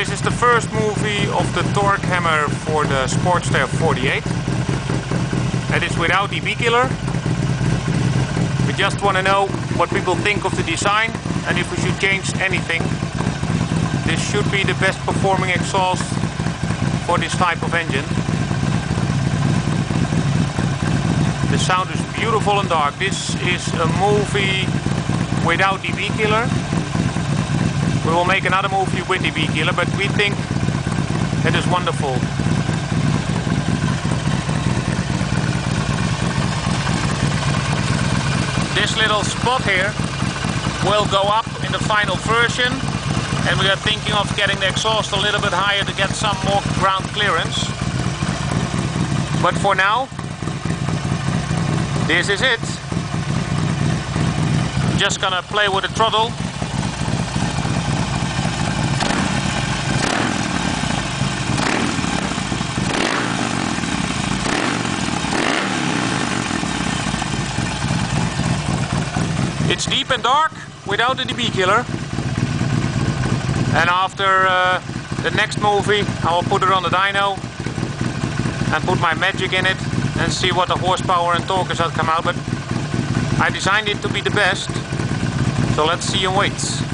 This is the first movie of the torque hammer for the Sportster 48. And it's without the B-killer. We just want to know what people think of the design and if we should change anything. This should be the best performing exhaust for this type of engine. The sound is beautiful and dark. This is a movie without the B-killer. We will make another movie with the B-killer, but we think it is wonderful. This little spot here will go up in the final version, and we are thinking of getting the exhaust a little bit higher to get some more ground clearance. But for now, this is it. I'm just gonna play with the throttle. It's deep and dark without the B-killer. And after the next movie, I will put it on the dyno and put my magic in it and see what the horsepower and torque is that come out. But I designed it to be the best, so let's see and wait.